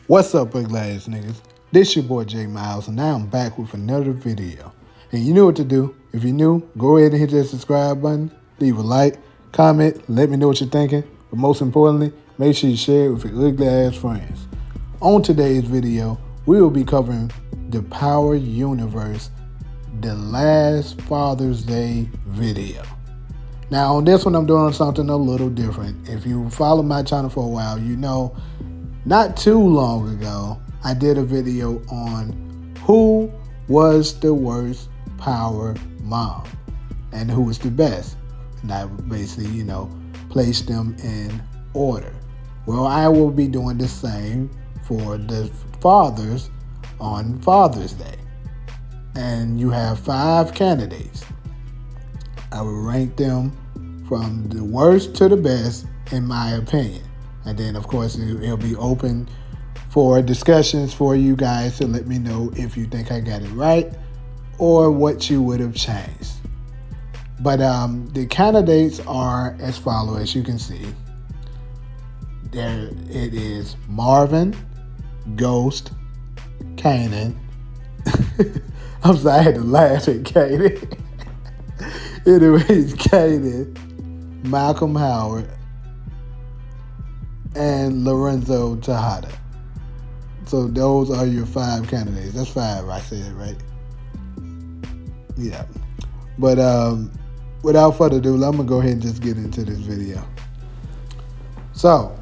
What's up, ugly ass niggas? This your boy Jay Miles, and now I'm back with another video. And you know what to do. If you're new, go ahead and hit that subscribe button, leave a like, comment, let me know what you're thinking. But most importantly, make sure you share it with your ugly ass friends. On today's video, we will be covering the Power Universe, the last Father's Day video. Now on this one, I'm doing something a little different. If you follow my channel for a while, you know not too long ago, I did a video on who was the worst Power mom and who was the best. And I basically, placed them in order. Well, I will be doing the same for the fathers on Father's Day. And you have 5 candidates. I will rank them from the worst to the best, in my opinion. And then, of course, it'll be open for discussions for you guys to let me know if you think I got it right or what you would have changed. But the candidates are as follows, as you can see. There it is: Marvin, Ghost, Kanan. I'm sorry, I had to laugh at Kanan. Anyways, Kanan, Malcolm Howard, and Lorenzo Tejada. So those are your 5 candidates. That's 5, I said, right? Yeah. But without further ado, I'm going to go ahead and just get into this video. So,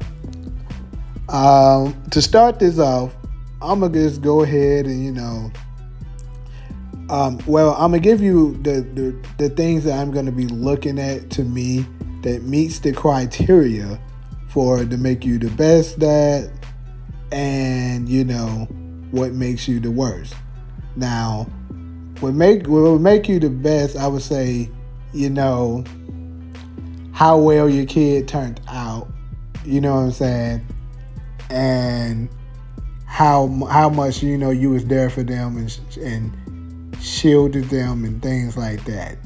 to start this off, I'm going to just go ahead and, I'm going to give you the things that I'm going to be looking at, to me, that meets the criteria to make you the best dad, and what makes you the worst. Now, what would make you the best, I would say, how well your kid turned out, you know what I'm saying, and how much you was there for them and shielded them and things like that.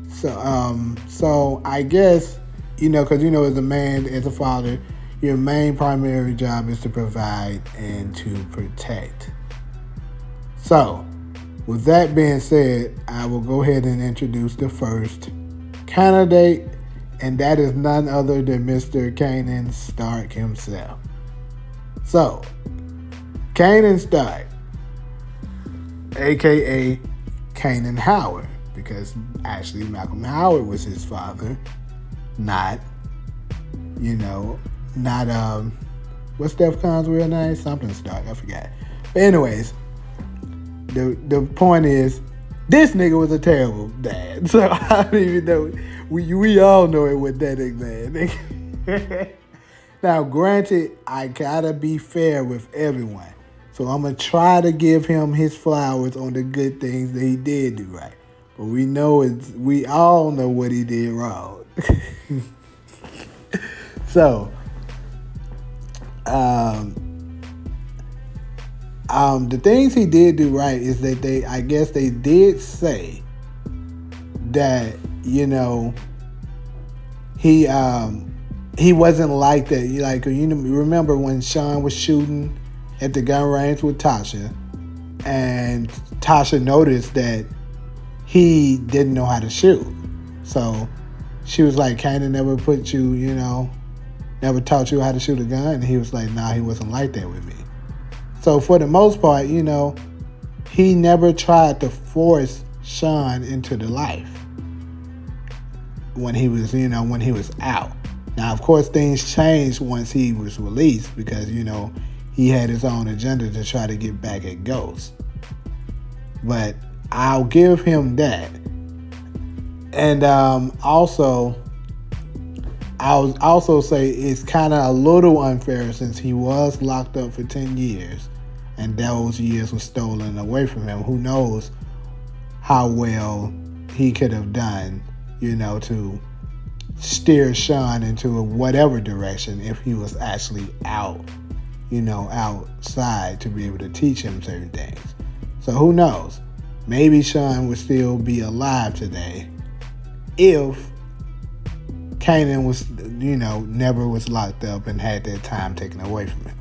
So I guess, because as a man, as a father, your main primary job is to provide and to protect. So, with that being said, I will go ahead and introduce the first candidate, and that is none other than Mr. Kanan Stark himself. So, Kanan Stark, aka Kanan Howard, because actually Malcolm Howard was his father, not what's Steph Con's real name? Something Stark, I forgot. But anyways, the point is, this nigga was a terrible dad. So I don't even know. We all know it was that nigga. Now, granted, I gotta be fair with everyone. So I'm gonna try to give him his flowers on the good things that he did do right. But we all know what he did wrong. So, the things he did do right is that I guess they did say that, he wasn't like that. Remember when Sean was shooting at the gun range with Tasha, and Tasha noticed that he didn't know how to shoot. So she was like, Kanan never put you, never taught you how to shoot a gun? And he was like, nah, he wasn't like that with me. So for the most part, he never tried to force Sean into the life when he was, when he was out. Now, of course, things changed once he was released because, he had his own agenda to try to get back at Ghost. But I'll give him that. And also, I'll also say it's kind of a little unfair since he was locked up for 10 years and those years were stolen away from him. Who knows how well he could have done, to steer Sean into whatever direction if he was actually out, outside to be able to teach him certain things. So who knows? Maybe Sean would still be alive today if Kanan was, never was locked up and had that time taken away from him.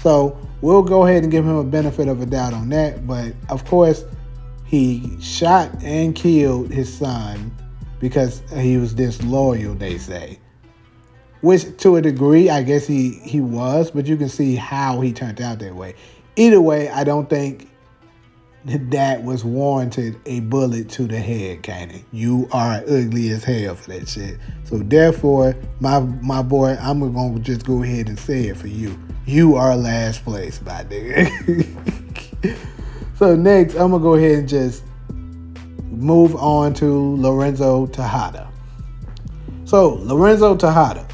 So we'll go ahead and give him a benefit of a doubt on that. But of course, he shot and killed his son because he was disloyal, they say. Which, to a degree, I guess he was, but you can see how he turned out that way. Either way, I don't think that was warranted a bullet to the head, Kanan. You are ugly as hell for that shit. So therefore, my boy, I'm going to just go ahead and say it for you. You are last place, my nigga. So next, I'm going to go ahead and just move on to Lorenzo Tejada. So, Lorenzo Tejada.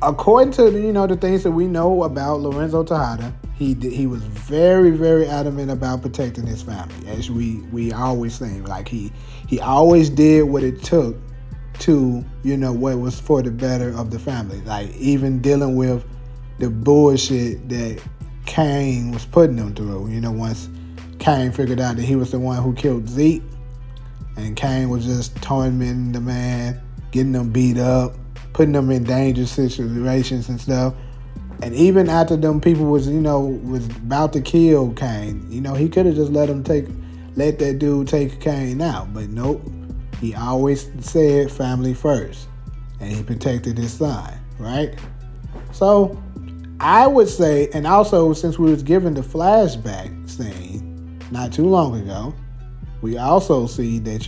According to the things that we know about Lorenzo Tejada, he was very, very adamant about protecting his family, as we always say. Like he always did what it took to what was for the better of the family. Like even dealing with the bullshit that Cain was putting them through. Once Cain figured out that he was the one who killed Zeke, and Cain was just tormenting the man, getting them beat up, putting them in dangerous situations and stuff. And even after them people was about to kill Cain, he could have just let that dude take Cain out. But nope. He always said family first. And he protected his son, right? So I would say, and also since we was given the flashback scene not too long ago, we also see that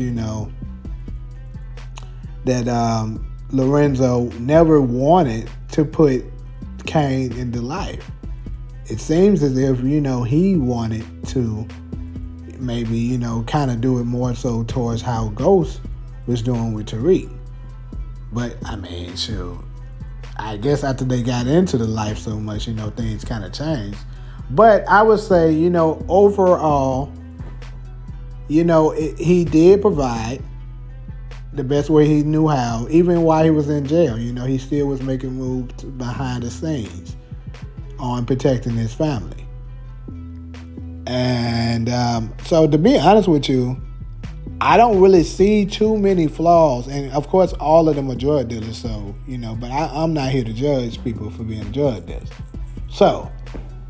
that Lorenzo never wanted to put Cain into life. It seems as if he wanted to maybe kind of do it more so towards how Ghost was doing with Tariq. But I mean, shoot, I guess after they got into the life so much, things kind of changed. But I would say, overall, he did provide the best way he knew how. Even while he was in jail, he still was making moves behind the scenes on protecting his family. And so to be honest with you, I don't really see too many flaws. And of course, all of them are drug dealers, so, but I'm not here to judge people for being drug dealers. So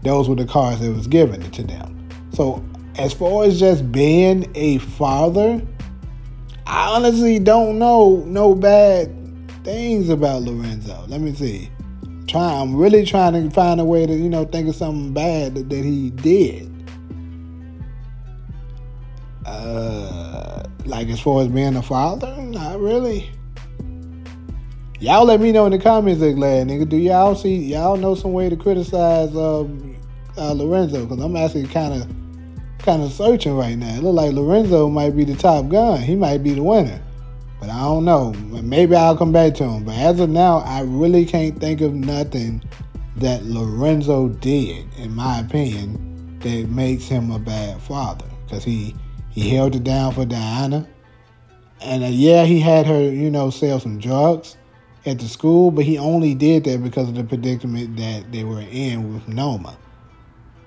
those were the cards that was given to them. So as far as just being a father, I honestly don't know no bad things about Lorenzo. Let me see. I'm really trying to find a way to, think of something bad that he did. Like as far as being a father, not really. Y'all let me know in the comments, glad nigga. Do y'all know some way to criticize Lorenzo? Because I'm actually kind of searching right now. It look like Lorenzo might be the top gun. He might be the winner. But I don't know. Maybe I'll come back to him. But as of now, I really can't think of nothing that Lorenzo did, in my opinion, that makes him a bad father. Because he held it down for Diana. And he had her, sell some drugs at the school. But he only did that because of the predicament that they were in with Noma,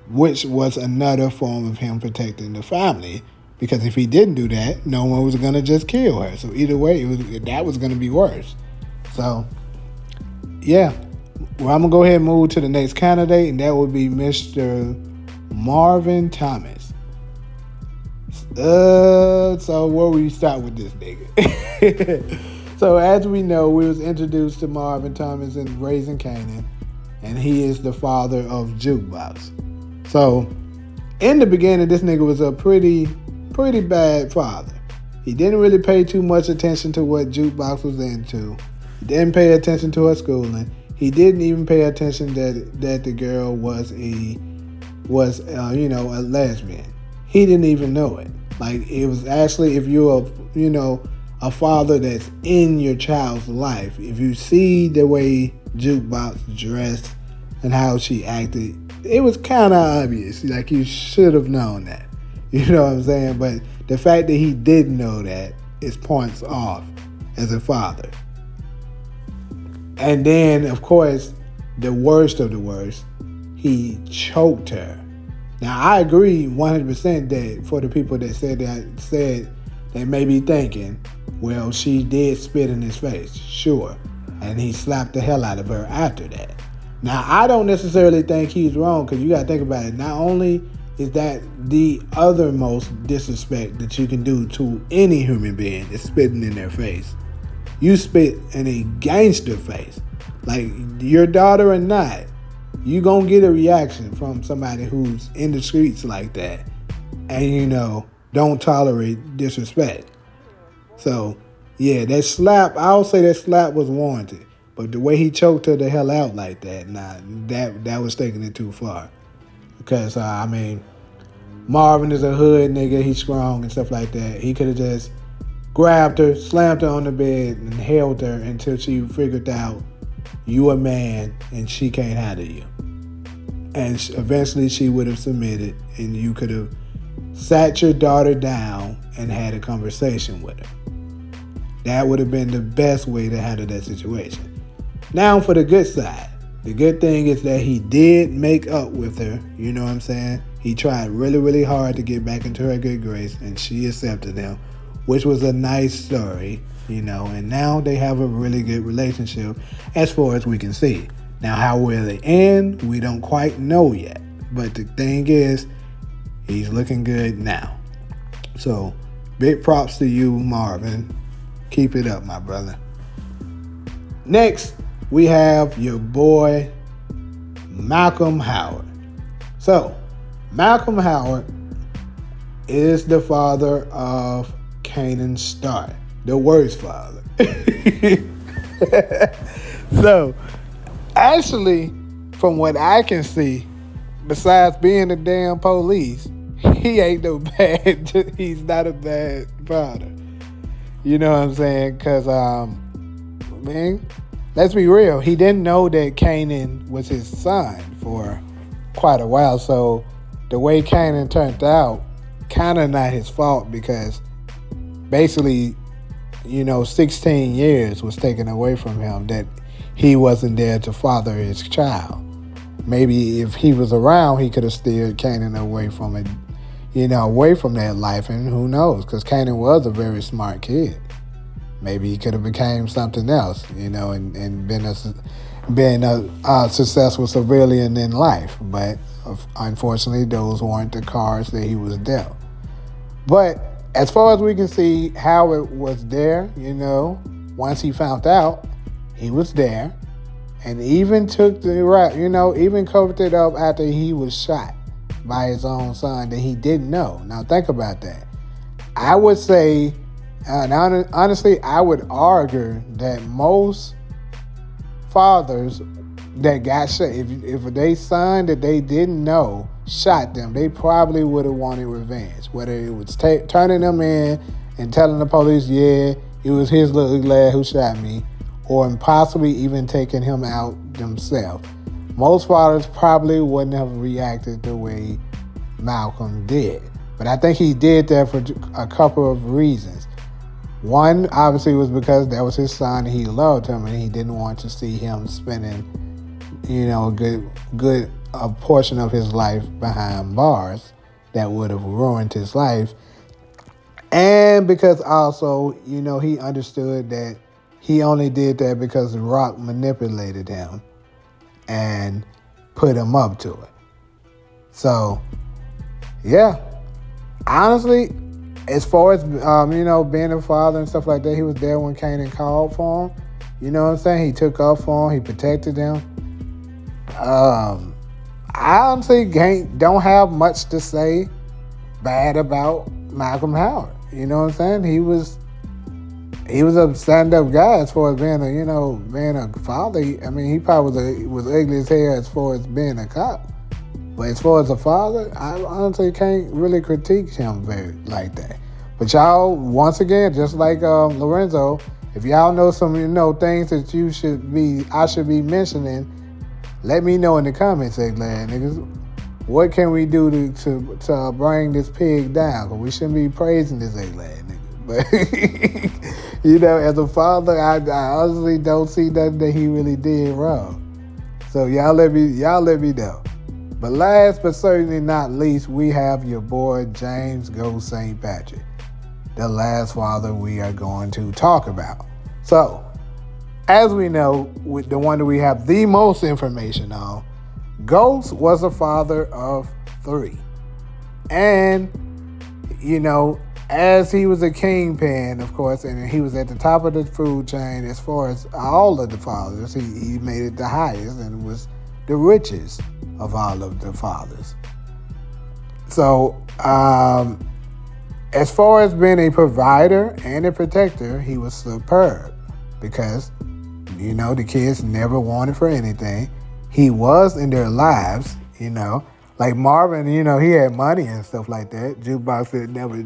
which was another form of him protecting the family. Because if he didn't do that, no one was going to just kill her. So either way, that was going to be worse. So, yeah. Well, I'm going to go ahead and move to the next candidate, and that would be Mr. Marvin Thomas. So where we start with this nigga? So as we know, we was introduced to Marvin Thomas in Raising Kanan, and he is the father of Jukebox. So in the beginning, this nigga was a pretty bad father. He didn't really pay too much attention to what Jukebox was into. He didn't pay attention to her schooling. He didn't even pay attention that the girl was a lesbian. He didn't even know it. Like, it was actually, if you're a father that's in your child's life, if you see the way Jukebox dressed and how she acted, it was kind of obvious. Like, you should have known that. You know what I'm saying? But the fact that he didn't know that is points off as a father. And then, of course, the worst of the worst, he choked her. Now, I agree 100% that for the people that said they may be thinking, well, she did spit in his face, sure. And he slapped the hell out of her after that. Now, I don't necessarily think he's wrong because you got to think about it. Not only is that the othermost disrespect that you can do to any human being is spitting in their face. You spit in a gangster face. Like, your daughter or not, you gonna get a reaction from somebody who's in the streets like that and, don't tolerate disrespect. So, yeah, that slap, I'll say that slap was warranted. But the way he choked her the hell out like that, that was taking it too far. Because, Marvin is a hood nigga, he's strong and stuff like that. He could have just grabbed her, slammed her on the bed, and held her until she figured out you a man and she can't handle you. And eventually she would have submitted and you could have sat your daughter down and had a conversation with her. That would have been the best way to handle that situation. Now for the good side. The good thing is that he did make up with her, you know what I'm saying? He tried really, really hard to get back into her good grace and she accepted him, which was a nice story, and now they have a really good relationship as far as we can see. Now, how will it end? We don't quite know yet. But the thing is, he's looking good now. So, big props to you, Marvin. Keep it up, my brother. Next, we have your boy, Malcolm Howard. So, Malcolm Howard is the father of Kanan Starr, the worst father. So, actually, from what I can see, besides being a damn police, he ain't no bad, he's not a bad father. You know what I'm saying? Because, man, let's be real. He didn't know that Kanan was his son for quite a while. So the way Kanan turned out, kind of not his fault because basically, 16 years was taken away from him that he wasn't there to father his child. Maybe if he was around, he could have steered Kanan away from it, away from that life. And who knows? Because Kanan was a very smart kid. Maybe he could have became something else, and been a successful civilian in life. But unfortunately, those weren't the cards that he was dealt. But as far as we can see, Howard was there, once he found out, he was there. And even took the route, even covered it up after he was shot by his own son that he didn't know. Now think about that. I would say, honestly, I would argue that most fathers that got shot, if they son that they didn't know shot them, they probably would have wanted revenge. Whether it was turning them in and telling the police, yeah, it was his little lad who shot me, or possibly even taking him out themselves. Most fathers probably wouldn't have reacted the way Malcolm did. But I think he did that for a couple of reasons. One, obviously, was because that was his son and he loved him and he didn't want to see him spending, a good portion of his life behind bars that would have ruined his life. And because also, he understood that he only did that because Rock manipulated him and put him up to it. So, yeah. Honestly, as far as, being a father and stuff like that, he was there when Kanan called for him. You know what I'm saying? He took up for him. He protected him. I honestly don't have much to say bad about Malcolm Howard. You know what I'm saying? He was a stand-up guy as far as being a father. He probably was ugly as hell as far as being a cop. But as far as a father, I honestly can't really critique him very like that. But y'all, once again, just like Lorenzo, if y'all know some things that I should be mentioning, let me know in the comments, Eggland niggas. What can we do to bring this pig down? Because we shouldn't be praising this Eggland nigga. But as a father, I honestly don't see nothing that he really did wrong. So y'all let me know. But last but certainly not least, we have your boy James Go St. Patrick, the last father we are going to talk about. So, as we know, with the one that we have the most information on, Ghost was a father of 3. And, as he was a kingpin, of course, and he was at the top of the food chain as far as all of the fathers, he made it the highest and was the richest of all of the fathers. So, as far as being a provider and a protector, he was superb because, the kids never wanted for anything. He was in their lives, Like Marvin, he had money and stuff like that. Jukebox would never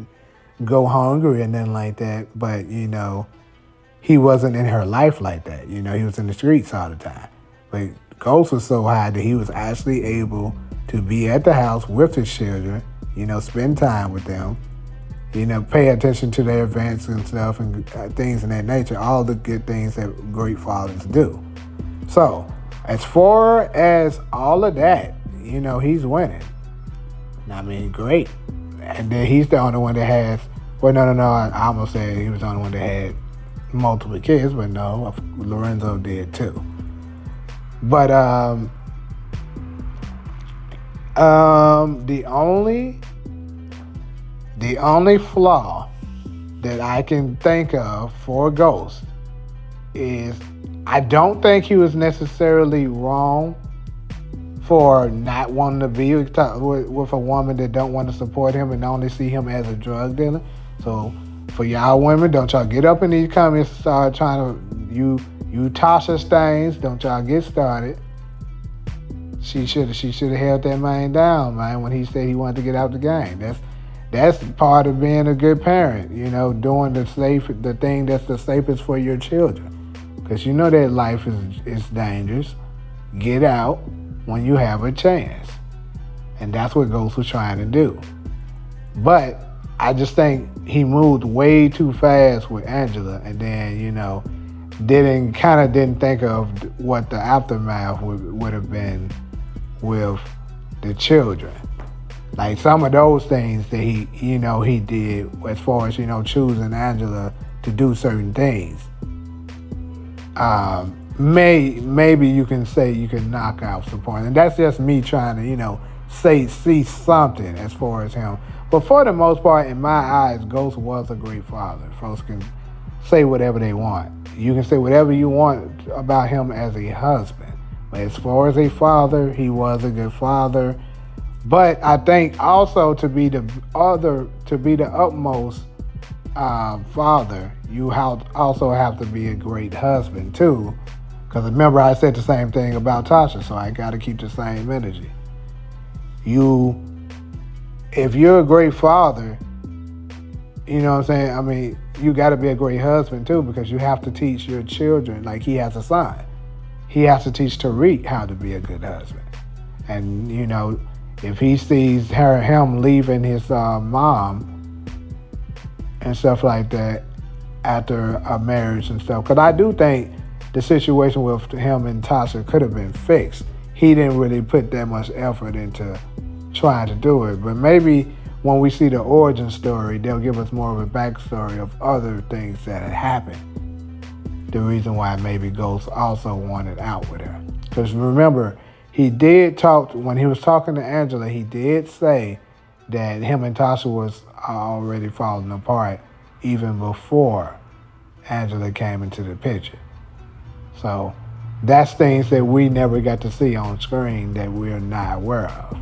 go hungry and nothing like that. But, he wasn't in her life like that. He was in the streets all the time. But Ghost was so high that he was actually able to be at the house with his children, spend time with them, pay attention to their events and stuff and things of that nature, all the good things that great fathers do. So, as far as all of that, he's winning. I mean, great. And then he's the only one that has, no, I almost said he was the only one that had multiple kids, but no, Lorenzo did too. But the only flaw that I can think of for Ghost is I don't think he was necessarily wrong for not wanting to be with a woman that don't want to support him and only see him as a drug dealer. So for y'all women, don't y'all get up in these comments and start trying to you Tasha Staines, don't y'all get started. She should have held that man down, man, when he said he wanted to get out the game. That's part of being a good parent, doing the thing that's the safest for your children. Because that life is dangerous. Get out when you have a chance. And that's what Ghost was trying to do. But I just think he moved way too fast with Angela and then, didn't think of what the aftermath would have been with the children. Like some of those things that he did as far as, choosing Angela to do certain things. Maybe you can say you can knock out support. And that's just me trying to, see something as far as him. But for the most part, in my eyes, Ghost was a great father. Folks can say whatever they want. You can say whatever you want about him as a husband. But as far as a father, he was a good father. But I think also to be the utmost father, you also have to be a great husband too. Because remember, I said the same thing about Tasha, so I got to keep the same energy. If you're a great father, you know what I'm saying? I mean, you got to be a great husband too, because you have to teach your children, like he has a son. He has to teach Tariq how to be a good husband. And, if he sees him leaving his mom and stuff like that after a marriage and stuff, because I do think the situation with him and Tasha could have been fixed. He didn't really put that much effort into trying to do it. But maybe when we see the origin story, they'll give us more of a backstory of other things that had happened. The reason why maybe Ghost also wanted out with her. Because remember, he did talk, when he was talking to Angela, he did say that him and Tasha was already falling apart even before Angela came into the picture. So that's things that we never got to see on screen that we're not aware of.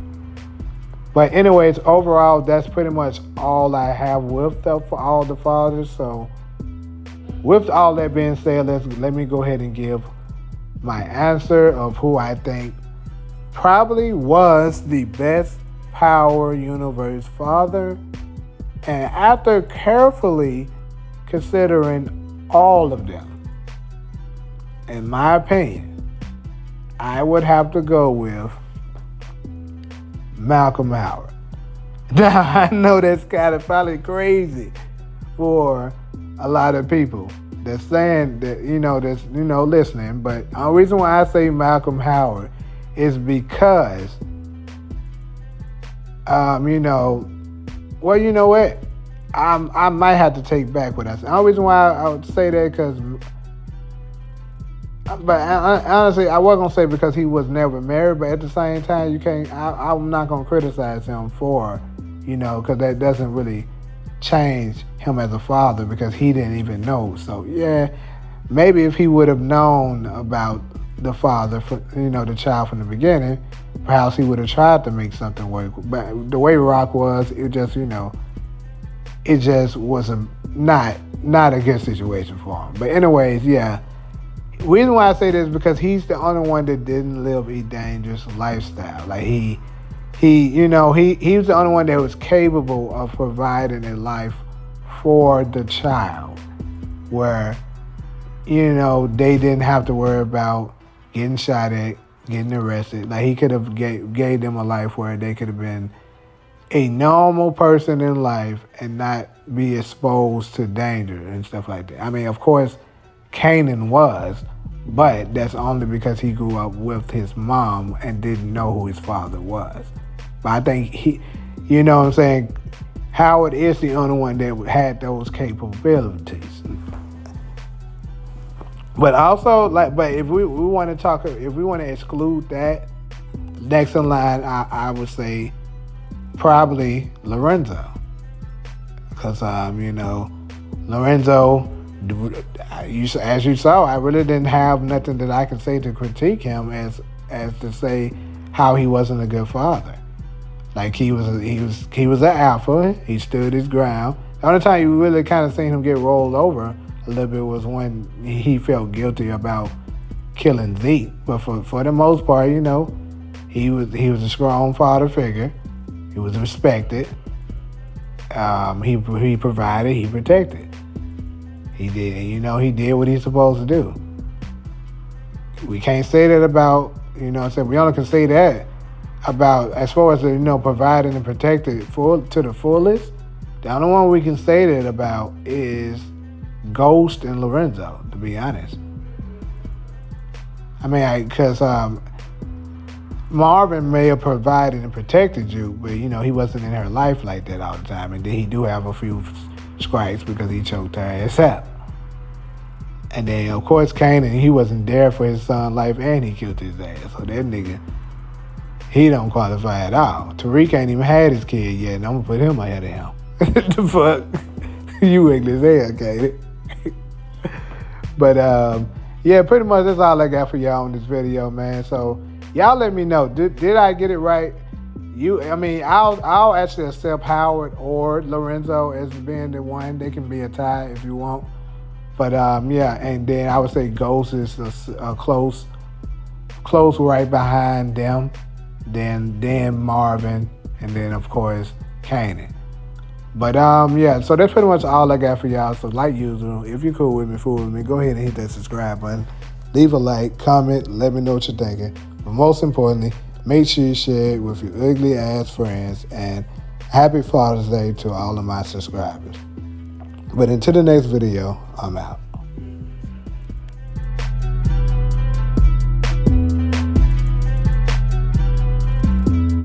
But anyways, overall, that's pretty much all I have with all the fathers. So with all that being said, let me go ahead and give my answer of who I think probably was the best Power Universe father. And after carefully considering all of them, in my opinion, I would have to go with Malcolm Howard. Now, I know that's kind of probably crazy for a lot of people that's saying that, that's, listening. But the reason why I say Malcolm Howard is because, well, you know what? I might have to take back what I said. The only reason why I would say that because But honestly, I was gonna say because he was never married, but at the same time, you can't. I'm not gonna criticize him for, because that doesn't really change him as a father because he didn't even know. So yeah, maybe if he would have known about the father, the child from the beginning, perhaps he would have tried to make something work. But the way Rock was, it just was not a good situation for him. But anyways, yeah. The reason why I say this is because he's the only one that didn't live a dangerous lifestyle. Like he was the only one that was capable of providing a life for the child, where they didn't have to worry about getting shot at, getting arrested. Like he could have gave them a life where they could have been a normal person in life and not be exposed to danger and stuff like that. I mean, of course, Kanan was, but that's only because he grew up with his mom and didn't know who his father was. But I think Howard is the only one that had those capabilities. But also, if we want to exclude that, next in line, I would say probably Lorenzo, because Lorenzo, as you saw, I really didn't have nothing that I can say to critique him as to say how he wasn't a good father. Like he was an alpha. He stood his ground. The only time you really kind of seen him get rolled over a little bit was when he felt guilty about killing Zeke. But for the most part, he was a strong father figure. He was respected. He provided. He protected. He did. He did what he's supposed to do. We can't say that about. We only can say that about as far as providing and protecting to the fullest. The only one we can say that about is Ghost and Lorenzo, to be honest. I mean, because Marvin may have provided and protected you, but he wasn't in her life like that all the time. And then he do have a few strikes because he choked her ass out. And then of course Kanan, he wasn't there for his son's life and he killed his ass. So that nigga, he don't qualify at all. Tariq ain't even had his kid yet, and I'm gonna put him ahead of him. The fuck? You ugly as hell, Kanan. But yeah, pretty much that's all I got for y'all on this video, man. So y'all let me know. Did I get it right? I'll actually accept Howard or Lorenzo as being the one. They can be a tie if you want. But yeah, and then I would say Ghost is a close right behind them. Then Marvin, and then of course Kanan. But yeah, so that's pretty much all I got for y'all. So like usual, if you're cool with me, fool with me, go ahead and hit that subscribe button. Leave a like, comment, let me know what you're thinking. But most importantly, make sure you share it with your ugly ass friends. And happy Father's Day to all of my subscribers. But until the next video, I'm out.